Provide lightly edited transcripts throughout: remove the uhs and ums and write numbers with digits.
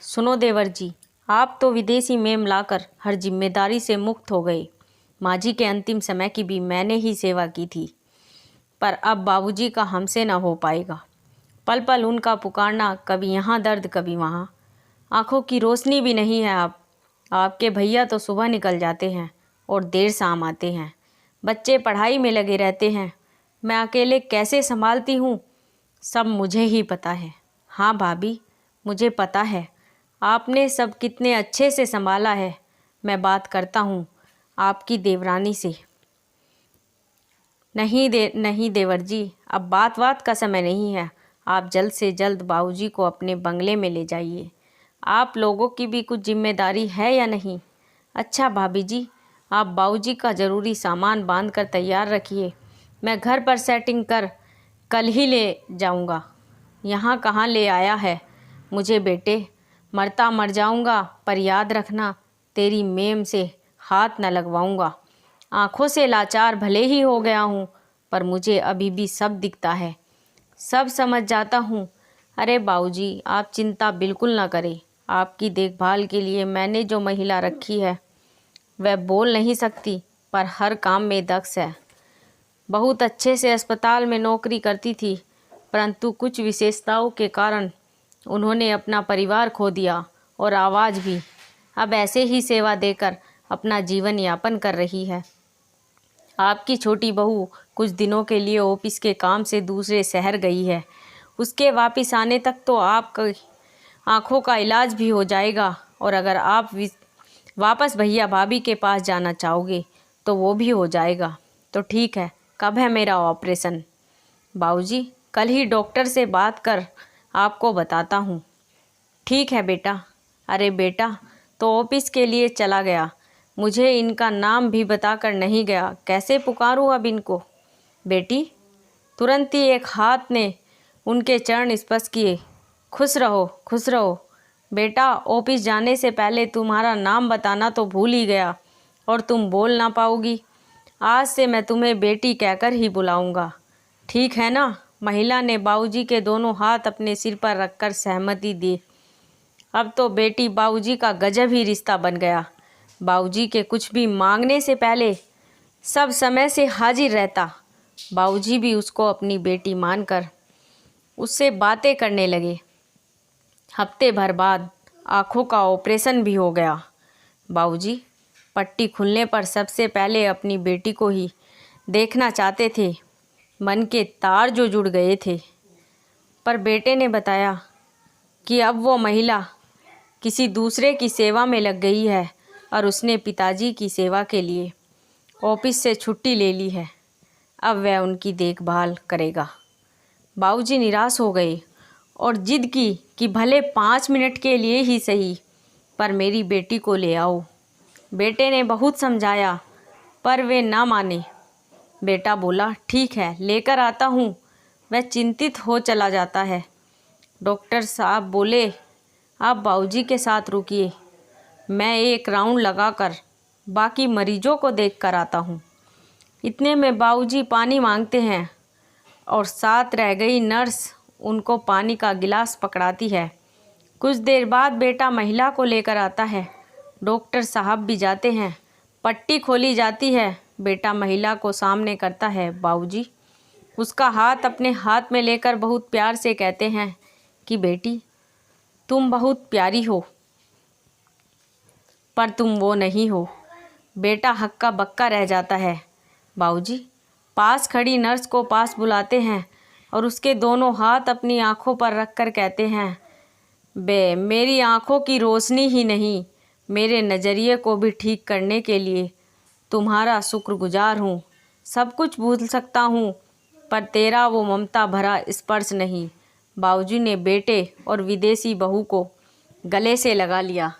सुनो देवर जी, आप तो विदेशी मेम लाकर हर जिम्मेदारी से मुक्त हो गए। माँ जी के अंतिम समय की भी मैंने ही सेवा की थी, पर अब बाबूजी का हमसे न हो पाएगा। पल पल उनका पुकारना, कभी यहाँ दर्द कभी वहाँ। आँखों की रोशनी भी नहीं है आप। आपके भैया तो सुबह निकल जाते हैं और देर शाम आते हैं। बच्चे पढ़ाई में लगे रहते हैं। मैं अकेले कैसे संभालती हूँ, सब मुझे ही पता है। हाँ भाभी, मुझे पता है आपने सब कितने अच्छे से संभाला है। मैं बात करता हूँ आपकी देवरानी से। नहीं देवर जी, अब बात का समय नहीं है। आप जल्द से जल्द बाबूजी को अपने बंगले में ले जाइए। आप लोगों की भी कुछ जिम्मेदारी है या नहीं? अच्छा भाभी जी, आप बाबूजी का ज़रूरी सामान बांध कर तैयार रखिए। मैं घर पर सेटिंग कर कल ही ले जाऊंगा। यहाँ कहाँ ले आया है मुझे बेटे। मरता मर जाऊंगा, पर याद रखना तेरी मेम से हाथ न लगवाऊंगा। आँखों से लाचार भले ही हो गया हूँ, पर मुझे अभी भी सब दिखता है, सब समझ जाता हूँ। अरे बाबूजी, आप चिंता बिल्कुल ना करें। आपकी देखभाल के लिए मैंने जो महिला रखी है, वह बोल नहीं सकती पर हर काम में दक्ष है। बहुत अच्छे से अस्पताल में नौकरी करती थी, परंतु कुछ विशेषताओं के कारण उन्होंने अपना परिवार खो दिया और आवाज़ भी। अब ऐसे ही सेवा देकर अपना जीवन यापन कर रही है। आपकी छोटी बहू कुछ दिनों के लिए ऑफिस के काम से दूसरे शहर गई है। उसके वापस आने तक तो आपकी आँखों का इलाज भी हो जाएगा, और अगर आप वापस भैया भाभी के पास जाना चाहोगे तो वो भी हो जाएगा। तो ठीक है, कब है मेरा ऑपरेशन? बाबूजी, कल ही डॉक्टर से बात कर आपको बताता हूँ। ठीक है बेटा। अरे बेटा तो ऑफिस के लिए चला गया, मुझे इनका नाम भी बताकर नहीं गया। कैसे पुकारूँ अब इनको? बेटी, तुरंत ही एक हाथ ने उनके चरण स्पर्श किए। खुश रहो, खुश रहो। बेटा, ऑफिस जाने से पहले तुम्हारा नाम बताना तो भूल ही गया और तुम बोल ना पाओगी। आज से मैं तुम्हें बेटी कहकर ही बुलाऊंगा, ठीक है ना? महिला ने बाबूजी के दोनों हाथ अपने सिर पर रखकर सहमति दी। अब तो बेटी बाबूजी का गजब ही रिश्ता बन गया। बाबूजी के कुछ भी मांगने से पहले सब समय से हाजिर रहता। बाबूजी भी उसको अपनी बेटी मानकर उससे बातें करने लगे। हफ्ते भर बाद आँखों का ऑपरेशन भी हो गया। बाबूजी पट्टी खुलने पर सबसे पहले अपनी बेटी को ही देखना चाहते थे। मन के तार जो जुड़ गए थे। पर बेटे ने बताया कि अब वो महिला किसी दूसरे की सेवा में लग गई है और उसने पिताजी की सेवा के लिए ऑफिस से छुट्टी ले ली है। अब वह उनकी देखभाल करेगा। बाबूजी निराश हो गए और जिद की कि भले 5 मिनट के लिए ही सही, पर मेरी बेटी को ले आओ। बेटे ने बहुत समझाया पर वे ना माने। बेटा बोला, ठीक है, लेकर आता हूँ। वह चिंतित हो चला जाता है। डॉक्टर साहब बोले, आप बाबूजी के साथ रुकिए, मैं एक राउंड लगाकर बाकी मरीजों को देख कर आता हूँ। इतने में बाबूजी पानी मांगते हैं और साथ रह गई नर्स उनको पानी का गिलास पकड़ाती है। कुछ देर बाद बेटा महिला को लेकर आता है। डॉक्टर साहब भी जाते हैं। पट्टी खोली जाती है। बेटा महिला को सामने करता है। बाबूजी उसका हाथ अपने हाथ में लेकर बहुत प्यार से कहते हैं कि बेटी, तुम बहुत प्यारी हो, पर तुम वो नहीं हो। बेटा हक्का बक्का रह जाता है। बाबूजी पास खड़ी नर्स को पास बुलाते हैं और उसके दोनों हाथ अपनी आँखों पर रखकर कहते हैं, बे मेरी आँखों की रोशनी ही नहीं, मेरे नज़रिए को भी ठीक करने के लिए तुम्हारा शुक्रगुजार हूँ। सब कुछ भूल सकता हूँ, पर तेरा वो ममता भरा स्पर्श नहीं। बाबूजी ने बेटे और विदेशी बहू को गले से लगा लिया।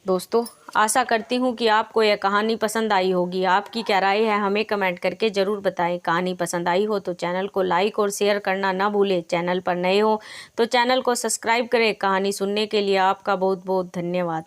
दोस्तों, आशा करती हूँ कि आपको यह कहानी पसंद आई होगी। आपकी क्या राय है हमें कमेंट करके ज़रूर बताएं। कहानी पसंद आई हो तो चैनल को लाइक और शेयर करना ना भूलें। चैनल पर नए हो तो चैनल को सब्सक्राइब करें। कहानी सुनने के लिए आपका बहुत बहुत धन्यवाद।